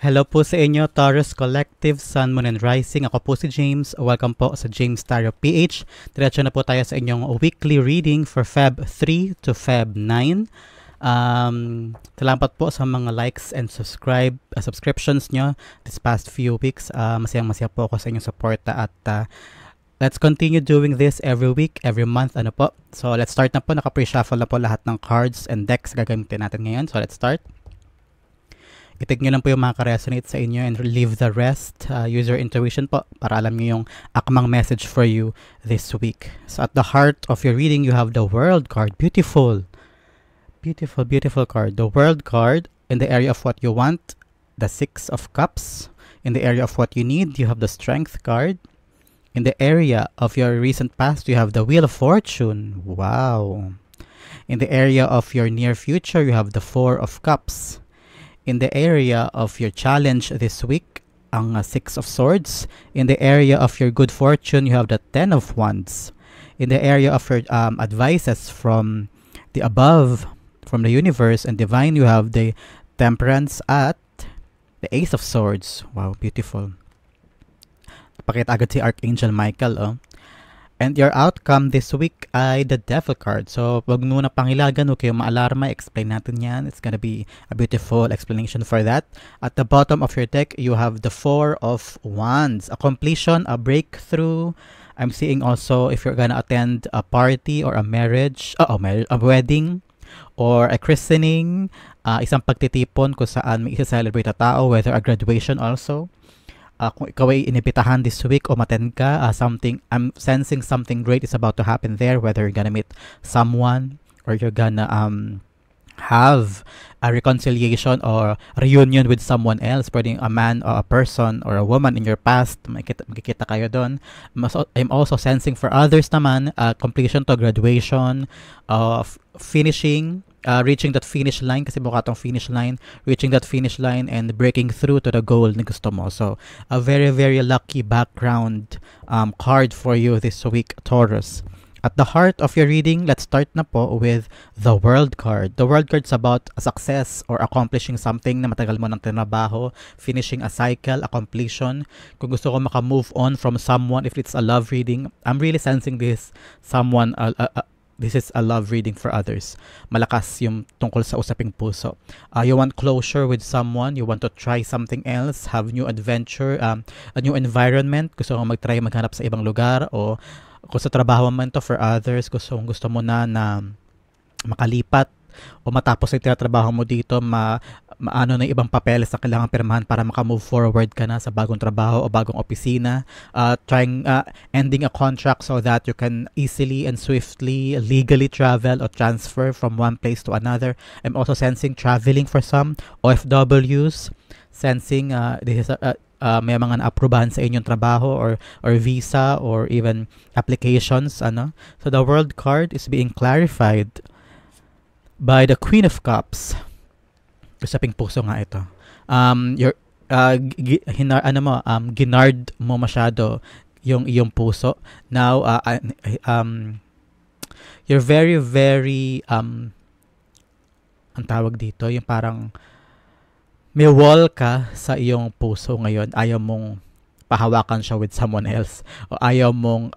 Hello po sa inyo, Taurus Collective, Sun, Moon, and Rising. Ako po si James. Welcome po sa James Tarot PH. Diretso na po tayo sa inyong weekly reading for Feb 3 to Feb 9. Salamat po sa mga likes and subscriptions nyo this past few weeks. Masayang-masaya po ako sa inyong suporta at let's continue doing this every week, every month. Ano po? So let's start na po. Naka-pre-shuffle na po lahat ng cards and decks gagamitin natin ngayon. So let's start. I-take nyo lang po yung mga ka-resonate sa inyo and leave the rest. Use your intuition po para alam nyo yung akmang message for you this week. So at the heart of your reading, you have the World card. Beautiful. Beautiful, beautiful card. The World card, in the area of what you want, the Six of Cups. In the area of what you need, you have the Strength card. In the area of your recent past, you have the Wheel of Fortune. Wow. In the area of your near future, you have the Four of Cups. In the area of your challenge this week, ang Six of Swords. In the area of your good fortune, you have the Ten of Wands. In the area of your advices from the above, from the universe and divine, you have the Temperance at the Ace of Swords. Wow, beautiful. Napakita agad si Archangel Michael, oh. And your outcome this week ay the Devil card. So, wag muna pangilagan, huwag kayong maalarma. Explain natin yan. It's gonna be a beautiful explanation for that. At the bottom of your deck, you have the Four of Wands. A completion, a breakthrough. I'm seeing also if you're gonna attend a party or a marriage, a wedding, or a christening, isang pagtitipon kung saan may isa-celebrate na tao, whether a graduation also. Kung ikaw ay inibitahan this week o maten ka, I'm sensing something great is about to happen there, whether you're gonna meet someone or you're gonna have a reconciliation or reunion with someone else, pwedeng a man or a person or a woman in your past, makikita kayo doon. I'm also sensing for others naman, completion to graduation, finishing, reaching that finish line, kasi mukha tong finish line, reaching that finish line and breaking through to the goal na gusto mo. So, a very, very lucky background card for you this week, Taurus. At the heart of your reading, let's start na po with the World card. The World card is about a success or accomplishing something na matagal mo ng tinabaho, finishing a cycle, a completion. Kung gusto ko maka-move on from someone, if it's a love reading, I'm really sensing this someone, this is a love reading for others. Malakas yung tungkol sa usaping puso. You want closure with someone, you want to try something else, have new adventure, a new environment, gusto mo mag-try maghanap sa ibang lugar, o kung sa trabaho man to for others, gusto mo na makalipat o matapos yung tinatrabaho mo dito, maano na ibang papeles na kailangan pirmahan para maka-move forward ka na sa bagong trabaho o bagong opisina, ending a contract so that you can easily and swiftly legally travel or transfer from one place to another. I'm also sensing traveling for some OFWs, sensing this is may mga na-aprobahan sa inyong trabaho or visa or even applications, ano. So the World card is being clarified by the Queen of Cups. Usaping puso nga ito. Ginard mo masyado yung iyong puso. Now, you're very, very, ang tawag dito, yung parang may wall ka sa iyong puso ngayon. Ayaw mong pahawakan siya with someone else. O ayaw mong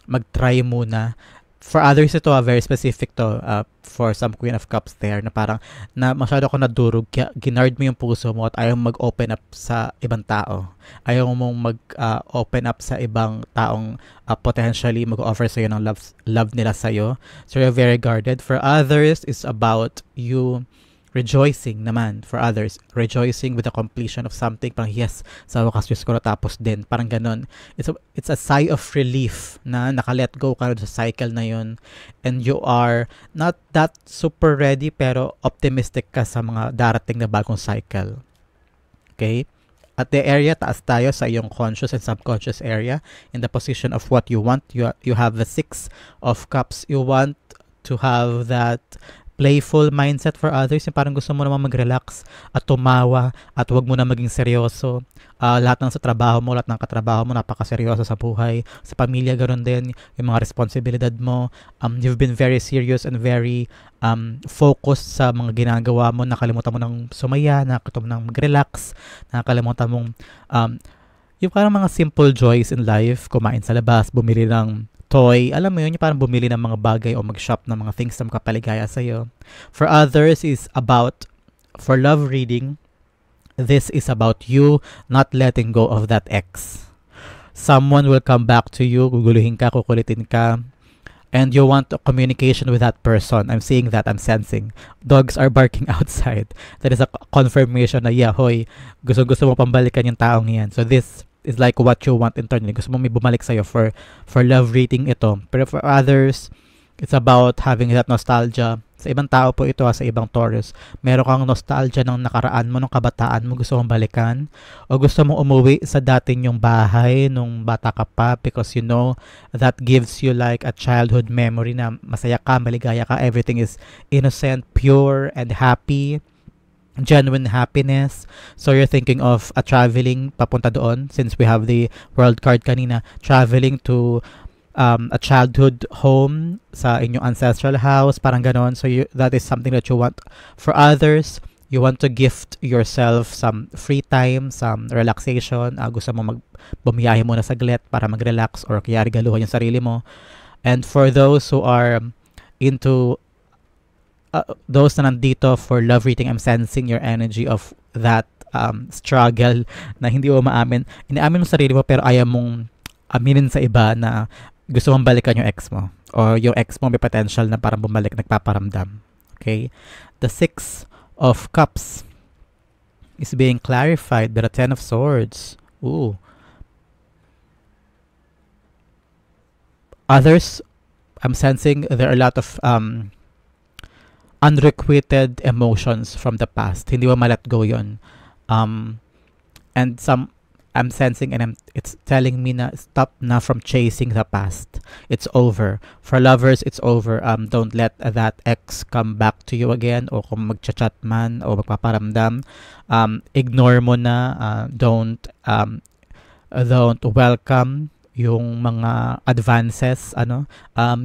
mag-try muna. For others, ito very specific to. For some Queen of Cups there, na parang na masyado ko nadurog, ginard mo yung puso mo at ayaw mag-open up sa ibang tao. Ayaw mong mag-open up sa ibang taong potentially mag-offer sa'yo ng love nila sa'yo. So you're very guarded. For others, it's about you rejoicing naman. For others, rejoicing with the completion of something. Parang yes, sa wakas Diyos ko natapos din. Parang ganun. It's a sigh of relief na naka-let go ka sa cycle na yun. And you are not that super ready, pero optimistic ka sa mga darating na bagong cycle. Okay? At the area, taas tayo sa iyong conscious and subconscious area. In the position of what you want, you have the Six of Cups. You want to have that playful mindset for others, yung parang gusto mo naman mag-relax at tumawa at wag mo na maging seryoso. Lahat ng sa trabaho mo, lahat ng katrabaho mo, napakaseryoso sa buhay. Sa pamilya, ganoon din. Yung mga responsibilidad mo. You've been very serious and very focused sa mga ginagawa mo. Nakalimutan mo ng sumaya, nakalimutan mo ng mag-relax, nakalimutan mong yung parang mga simple joys in life, kumain sa labas, bumili ng toy, alam mo yun, yung parang bumili ng mga bagay o mag-shop ng mga things na makapaligaya sa'yo. For others is about, for love reading, this is about you not letting go of that ex. Someone will come back to you, guguluhin ka, kukulitin ka, and you want a communication with that person. I'm seeing that, I'm sensing. Dogs are barking outside. That is a confirmation na, yeah, hoy, gusto mo pambalikan yung taong yan. So this is like what you want internally. Gusto mo may bumalik sa'yo for love reading ito. Pero for others, it's about having that nostalgia. Sa ibang tao po ito, sa ibang Taurus, meron kang nostalgia ng nakaraan mo, ng kabataan mo, gusto mong balikan, o gusto mong umuwi sa dating yung bahay nung bata ka pa, because you know that gives you like a childhood memory na masaya ka, maligaya ka, everything is innocent, pure, and happy, genuine happiness. So you're thinking of a traveling papunta doon, since we have the world card kanina, traveling to a childhood home sa inyong ancestral house, parang ganon. So that is something that you want. For others, you want to gift yourself some free time, some relaxation. Gusto mo bumiyahe muna saglit para mag-relax or kaya regaluhan yung sarili mo. And for those who are into those na nandito for love reading, I'm sensing your energy of that struggle na hindi mo maamin. Inaamin mo sarili mo pero ayaw mong aminin sa iba na gusto mong balikan yung ex mo. O yung ex mo may potential na parang bumalik, nagpaparamdam. Okay? The Six of Cups is being clarified by the Ten of Swords. Ooh. Others, I'm sensing there are a lot of unrequited emotions from the past. Hindi mo ma-let go yun. And I'm sensing and it's telling me na stop na from chasing the past. It's over. For lovers, it's over. Don't let that ex come back to you again, o kung magchat-chat man o magpaparamdam, ignore mo na. Don't welcome yung mga advances,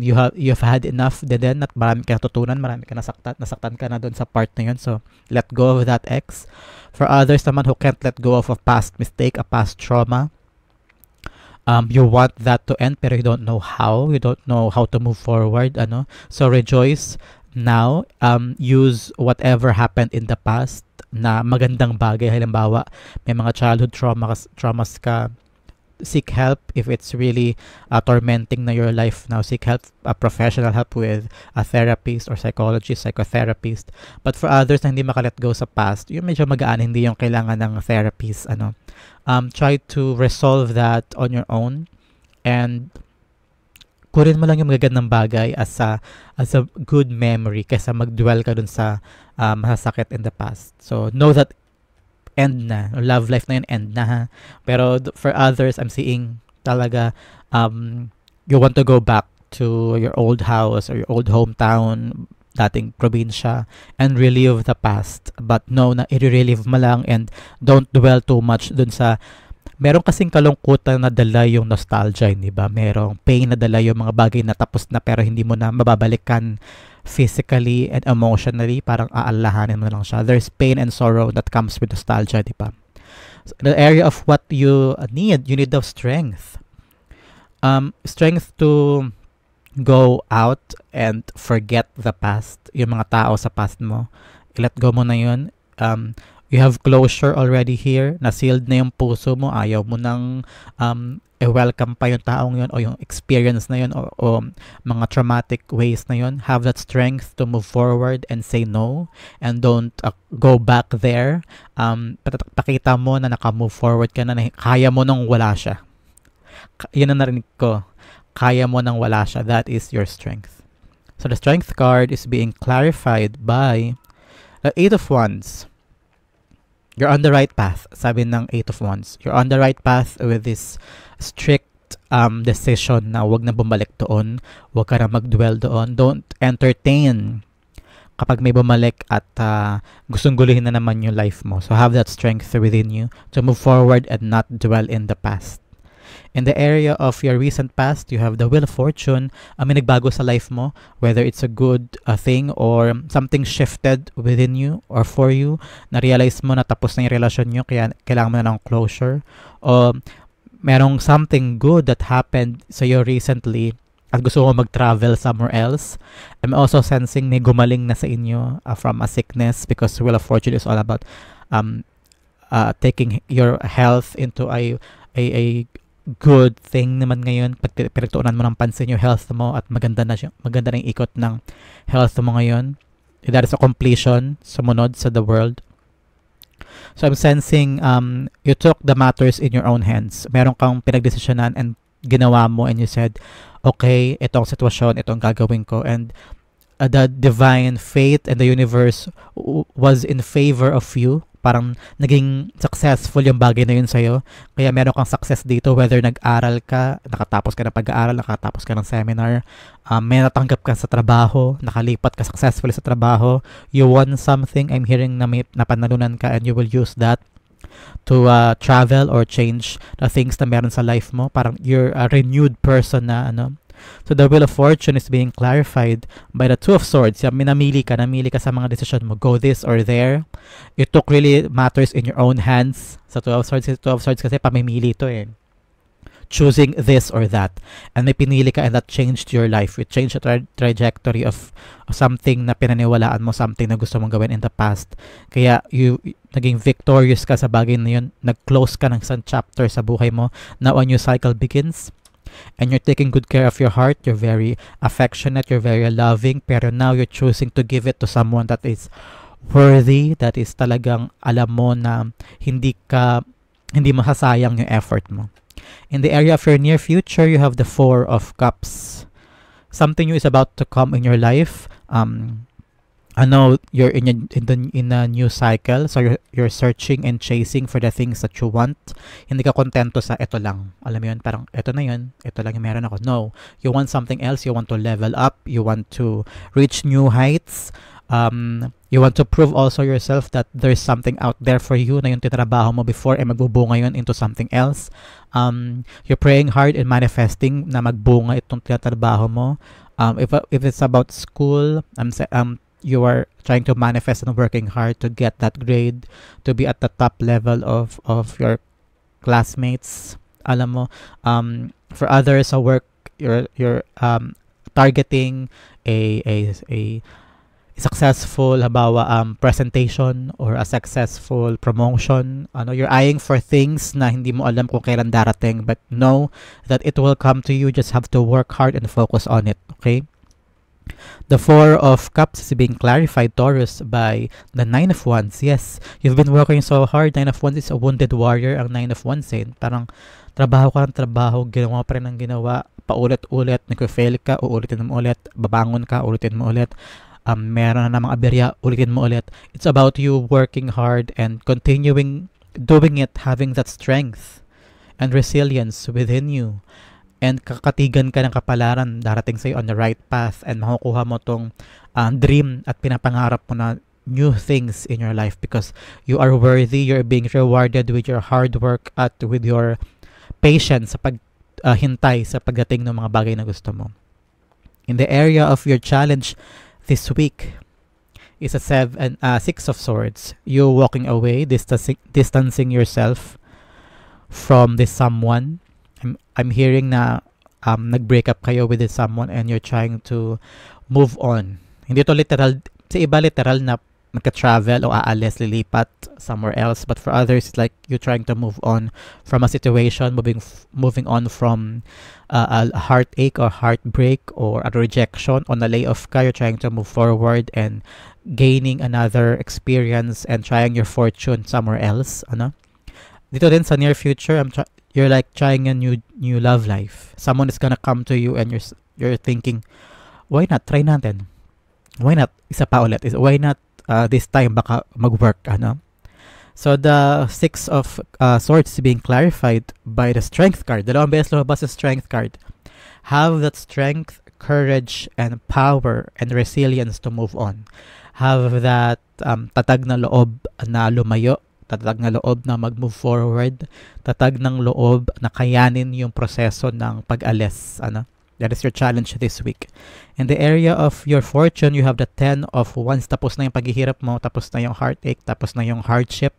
you've had enough din at marami ka natutunan, marami ka nasaktan ka na doon sa part na yun, so let go of that ex. For others naman who can't let go of a past mistake, a past trauma, you want that to end pero you don't know how to move forward, so rejoice now. Use whatever happened in the past na magandang bagay. Halimbawa, may mga childhood traumas ka, seek help if it's really tormenting na your life now. Seek help, professional help with a therapist or psychologist, psychotherapist. But for others na hindi makalet go sa past, yung medyo magaan, hindi yung kailangan ng therapist. Try to resolve that on your own and kunin mo lang yung magagandang bagay as a good memory kaysa mag-dwell ka dun sa masasakit in the past. So know that end na. Love life na yun, end na ha. Pero for others, I'm seeing talaga you want to go back to your old house or your old hometown, dating probinsya, and relive the past. But no, na i-relive mo lang and don't dwell too much dun sa meron kasing kalungkutan na dala yung nostalgia, hindi ba? Merong pain na dala yung mga bagay na tapos na pero hindi mo na mababalikan physically and emotionally, parang aalahanin mo lang siya. There's pain and sorrow that comes with nostalgia, di ba? So, the area of what you need the strength. Strength to go out and forget the past. Yung mga tao sa past mo, i-let go mo na yun. You have closure already here, na-sealed na yung puso mo, ayaw mo nang welcome pa yung taong yun o yung experience na yun o mga traumatic ways na yun. Have that strength to move forward and say no and don't go back there. Pakita mo na naka-move forward ka na kaya mo nang wala siya. Yun ang narinig ko. Kaya mo nang wala siya. That is your strength. So the strength card is being clarified by the Eight of Wands. You're on the right path, sabi ng Eight of Wands. You're on the right path with this strict decision na wag na bumalik doon, wag ka na mag-dwell doon. Don't entertain kapag may bumalik at gustong guluhin na naman yung life mo. So have that strength within you to move forward and not dwell in the past. In the area of your recent past, you have the Wheel of Fortune. May nagbago sa life mo, whether it's a good thing or something shifted within you or for you. Na-realize mo na tapos na yung relasyon nyo, kaya kailangan mo na ng closure. O merong something good that happened sa iyo recently at gusto mo mag-travel somewhere else. I'm also sensing may gumaling na sa inyo from a sickness, because Wheel of Fortune is all about taking your health into a good thing naman ngayon. Pag pinagtuunan mo ng pansin yung health mo at maganda na yung ikot ng health mo ngayon. That is a completion, sumunod sa the world. So I'm sensing you took the matters in your own hands. Meron kang pinagdesisyonan and ginawa mo, and you said, okay, itong sitwasyon, itong gagawin ko. And the divine fate and the universe was in favor of you. Parang naging successful yung bagay na yun sa'yo. Kaya meron kang success dito, whether nag-aral ka, nakatapos ka ng pag-aaral, nakatapos ka ng seminar, may natanggap ka sa trabaho, nakalipat ka successfully sa trabaho, you won something, I'm hearing na may napanalunan ka, and you will use that to travel or change the things na meron sa life mo. Parang you're a renewed person na So the Wheel of Fortune is being clarified by the Two of Swords. Namili ka sa mga decision mo. Go this or there. You took really matters in your own hands. Sa Two of Swords kasi pamimili ito eh. Choosing this or that. And may pinili ka and that changed your life. It changed the trajectory of something na pinaniwalaan mo, something na gusto mong gawin in the past. Kaya you naging victorious ka sa bagay na yun. Nag-close ka ng isang chapter sa buhay mo. Now a new cycle begins. And you're taking good care of your heart. You're very affectionate. You're very loving. Pero now you're choosing to give it to someone that is worthy. That is talagang alam mo na hindi masasayang yung effort mo. In the area of your near future, you have the Four of Cups. Something new is about to come in your life. I know you're in a new cycle, so you're searching and chasing for the things that you want. Hindi ka kontento sa ito lang. Alam mo yun, parang ito na yun, ito lang yung meron ako. No, you want something else. You want to level up. You want to reach new heights. You want to prove also yourself that there's something out there for you na yung titrabaho mo before ay magbubunga yun into something else. You're praying hard and manifesting na magbunga itong tinatrabaho mo. If it's about school, you are trying to manifest and working hard to get that grade, to be at the top level of your classmates. Alam mo, for others sa work, you're targeting a successful presentation or a successful promotion. You're eyeing for things na hindi mo alam kung kailan darating, but know that it will come to you. Just have to work hard and focus on it. Okay? The Four of Cups is being clarified, Taurus, by the Nine of Wands. Yes, you've been working so hard. Nine of Wands is a wounded warrior. Ang Nine of Wands parang trabaho ka ng trabaho, ginawa pa rin ng ginawa, paulit-ulit, nag-fail ka, uulitin mo ulit, babangon ka, ulitin mo ulit. Meron na namang aberya, ulitin mo ulit. It's about you working hard and continuing doing it, having that strength and resilience within you. And kakatigan ka ng kapalaran darating sa'yo on the right path, and makukuha mo tong dream at pinapangarap mo na new things in your life, because you are worthy. You're being rewarded with your hard work at with your patience sa paghintay sa pagdating ng mga bagay na gusto mo. In the area of your challenge this week is Six of Swords. You walking away, distancing yourself from this someone. I'm hearing na nag-break up kayo with this someone and you're trying to move on. Hindi to literal, sa iba literal na magka-travel o aalis, lilipat somewhere else, but for others it's like you're trying to move on from a situation, moving on from a heartache or heartbreak or a rejection. On a layoff ka, you're trying to move forward and gaining another experience and trying your fortune somewhere else. Dito din sa near future, you're like trying a new love life. Someone is gonna come to you and you're thinking, why not? Try natin. Why not? Isa pa ulit. Why not this time baka mag-work, So the Six of Swords is being clarified by the Strength card. Dalawang beses lumabas sa Strength card. Have that strength, courage, and power and resilience to move on. Have that tatag na loob na lumayo, tatag na loob na mag-move forward, tatag ng loob na kayanin yung proseso ng pag-alis. That is your challenge this week. In the area of your fortune, you have the 10 of Wands. Tapos na yung paghihirap mo, tapos na yung heartache, tapos na yung hardship,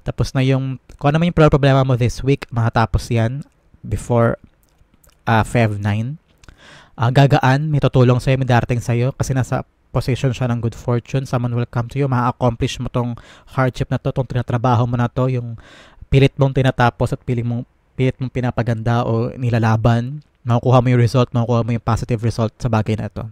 tapos na yung, kung ano man yung problema mo this week, makatapos yan before Feb 9. Gagaan, may tutulong sa'yo, may darating sa'yo, kasi nasa position siya ng good fortune. Someone will come to you, ma-accomplish mo tong hardship na to, tong tinatrabaho mo na to, yung pilit mong tinatapos at pilit mong pinapaganda o nilalaban. Makukuha mo yung result, makukuha mo yung positive result sa bagay na ito.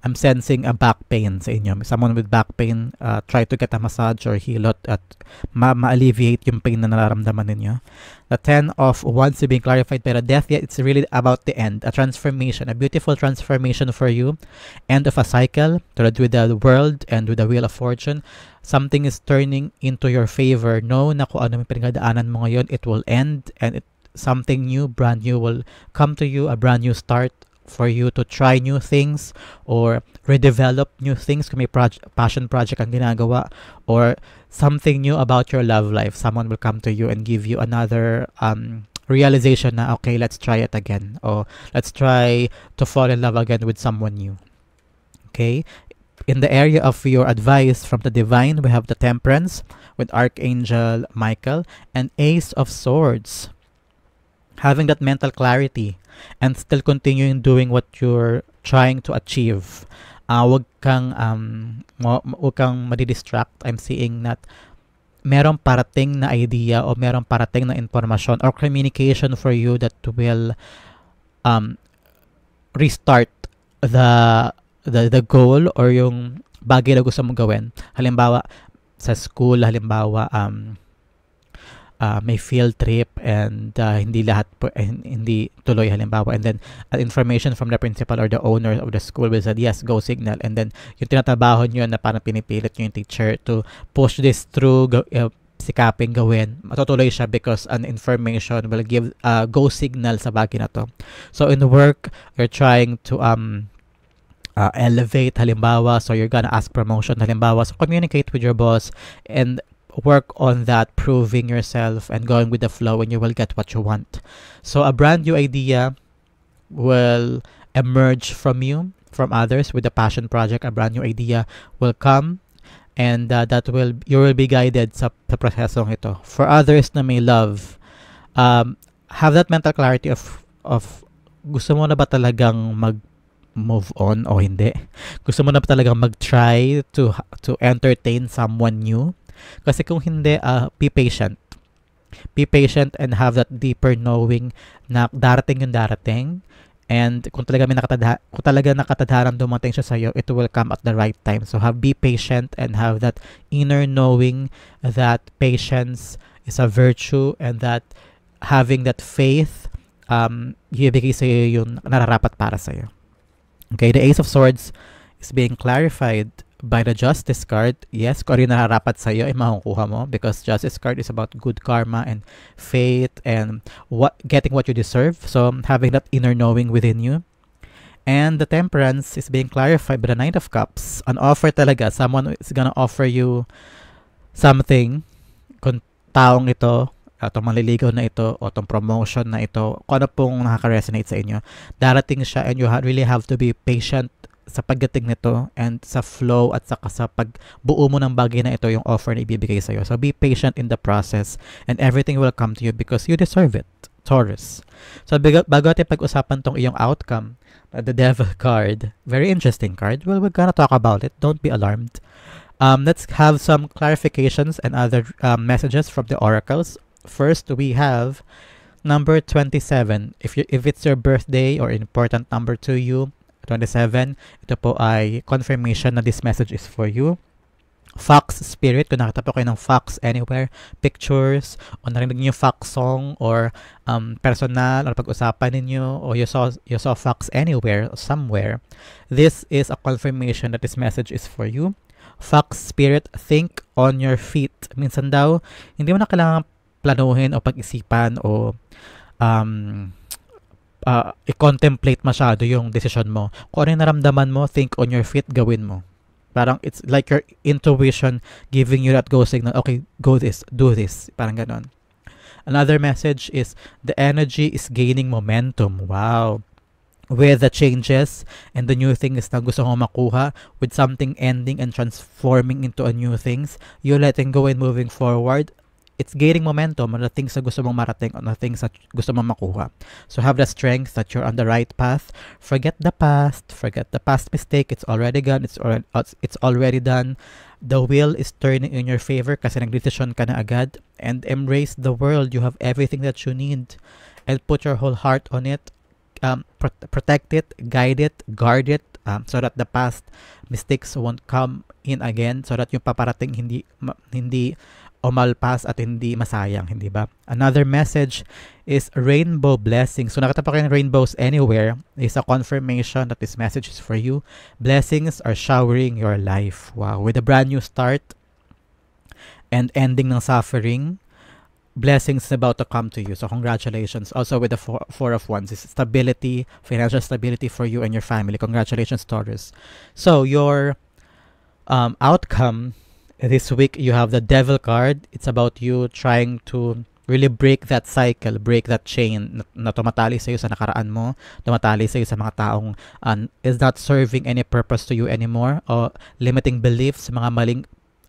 I'm sensing a back pain sa inyo. Someone with back pain, try to get a massage or hilot at ma-alleviate yung pain na nararamdaman ninyo. The 10 of Wands being clarified by the death, yet it's really about the end, a transformation, a beautiful transformation for you, end of a cycle, with the world and with the wheel of fortune. Something is turning into your favor. Know na kung ano yung pinagdaanan mo ngayon, it will end, and something new, brand new will come to you, a brand new start for you to try new things or redevelop new things kung may passion project ang ginagawa, or something new about your love life. Someone will come to you and give you another realization na, okay, let's try it again, or let's try to fall in love again with someone new. Okay? In the area of your advice from the divine, we have the Temperance with Archangel Michael and Ace of Swords. Having that mental clarity and still continuing doing what you're trying to achieve. Wag kang madidistract. I'm seeing that merong parating na idea o merong parating na informasyon or communication for you that will restart the goal or yung bagay na gusto mong gawin. Halimbawa, sa school, halimbawa, may field trip and hindi tuloy halimbawa, and then information from the principal or the owner of the school will say yes, go signal, and then yung tinatrabaho nyo na parang pinipilit nyo yung teacher to push this through, sikaping gawin, matutuloy siya because an information will give go signal sa bagay na to. So in work, you're trying to elevate halimbawa, so you're gonna ask promotion halimbawa, so communicate with your boss and work on that, proving yourself and going with the flow, and you will get what you want. So a brand new idea will emerge from you, from others with the passion project. A brand new idea will come, and you will be guided sa prosesong ito. For others na may love, have that mental clarity of gusto mo na ba talagang move on o hindi? Gusto mo na ba talagang mag-try to entertain someone new? Kasi kung hindi, be patient. Be patient and have that deeper knowing na darating yung darating. And kung talaga nakatadharang dumating siya sa'yo, it will come at the right time. So be patient and have that inner knowing that patience is a virtue, and that having that faith, ibigay sa'yo yung nararapat para sa'yo. Okay, the Ace of Swords is being clarified by the Justice card. Yes, kung ano yung nararapat sa'yo ay makukuha mo, because Justice card is about good karma and faith and getting what you deserve. So having that inner knowing within you. And the Temperance is being clarified by the Knight of Cups. An offer talaga. Someone is gonna offer you something. Kung taong ito, itong maliligaw na ito, o itong promotion na ito, kung ano pong nakaka-resonate sa inyo, darating siya, and you really have to be patient sa pagdating nito and sa flow at saka sa pagbuo mo ng bagay na ito, yung offer na ibibigay sa'yo. So be patient in the process and everything will come to you because you deserve it, Taurus. So bago natin pag-usapan tong iyong outcome, the Devil card, very interesting card. Well, we're gonna talk about it. Don't be alarmed. Let's have some clarifications and other messages from the oracles. First, we have number 27. If it's your birthday or important number to you, 27, ito po ay confirmation na this message is for you. Fox Spirit, kung nakita po kayo ng Fox anywhere, pictures, o narinig niyo Fox song, or personal, or pag-usapan ninyo, or you saw Fox anywhere, somewhere, this is a confirmation that this message is for you. Fox Spirit, think on your feet. Minsan daw, hindi mo na kailangan planuhin o pag-isipan o i-contemplate masyado yung decision mo. Kung ano yung naramdaman mo, think on your feet, gawin mo. Parang it's like your intuition giving you that go signal. Okay, go this, do this. Parang ganon. Another message is the energy is gaining momentum. Wow. With the changes and the new things na gusto mo makuha, with something ending and transforming into a new things, you letting go and moving forward, it's gaining momentum on the things na gusto mong marating, on the things that gusto mong makuha. So have the strength that you're on the right path. Forget the past mistake. It's already gone. It's already done. The wheel is turning in your favor kasi nagdesisyon ka na agad. And embrace the world. You have everything that you need. And put your whole heart on it. Protect it, guide it, guard it, so that the past mistakes won't come in again, so that yung paparating hindi umalpas at hindi masayang, hindi ba? Another message is rainbow blessings. So nakita pa kayo ng rainbows anywhere is a confirmation that this message is for you. Blessings are showering your life. Wow, with a brand new start and ending ng suffering, blessings about to come to you. So congratulations. Also with the four of wands is stability, financial stability for you and your family. Congratulations, Taurus. So your outcome this week, you have the Devil card. It's about you trying to really break that cycle, break that chain na tumatali sa'yo sa nakaraan mo, tumatali sa'yo sa mga taong is not serving any purpose to you anymore, or limiting beliefs, mga maling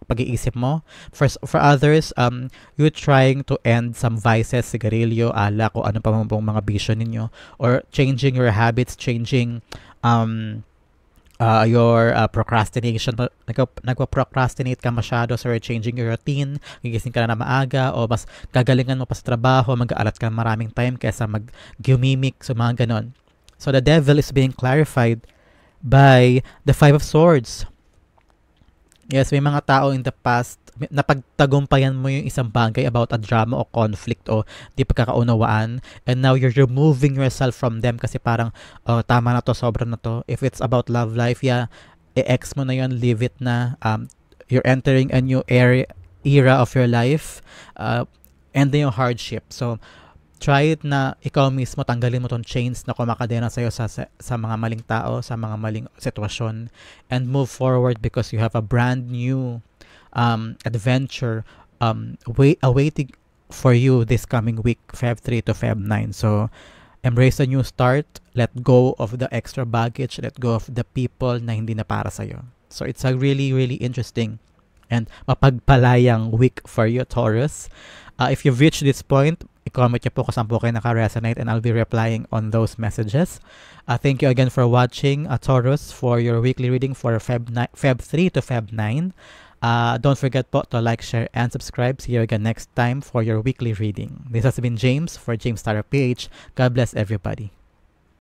pag-iisip mo. For others, you trying to end some vices, sigarilyo, alak, o ano pa pong mga bisyo ninyo, or changing your habits, changing your procrastination. Nagpa-procrastinate ka masyado, so you're changing your routine, gigising ka na maaga, o mas gagalingan mo pa sa trabaho, mag-aalat ka maraming time kaysa mag-gumimik, so mga ganon. So the Devil is being clarified by the Five of Swords. Yes, may mga tao in the past, napagtagumpayan mo yung isang bagay about a drama o conflict o di pagkakaunawaan, and now you're removing yourself from them kasi parang, oh, tama na to, sobra na to. If it's about love life, yeah, i-ex mo na yun, leave it na. You're entering a new era of your life, and then yung hardship. So, try it na ikaw mismo, tanggalin mo tong chains na kumakadena sa'yo sa mga maling tao, sa mga maling sitwasyon, and move forward because you have a brand new adventure awaiting for you this coming week, Feb 3 to Feb 9. So, embrace a new start, let go of the extra baggage, let go of the people na hindi na para sa'yo. So, it's a really, really interesting and mapagpalayang week for you, Taurus. If you've reached this point, i-comment nyo po kung saan po kayo naka-resonate, and I'll be replying on those messages. Thank you again for watching, Taurus, for your weekly reading for Feb 3 to Feb 9. Don't forget po to like, share, and subscribe. See you again next time for your weekly reading. This has been James for James Tarot PH. God bless everybody.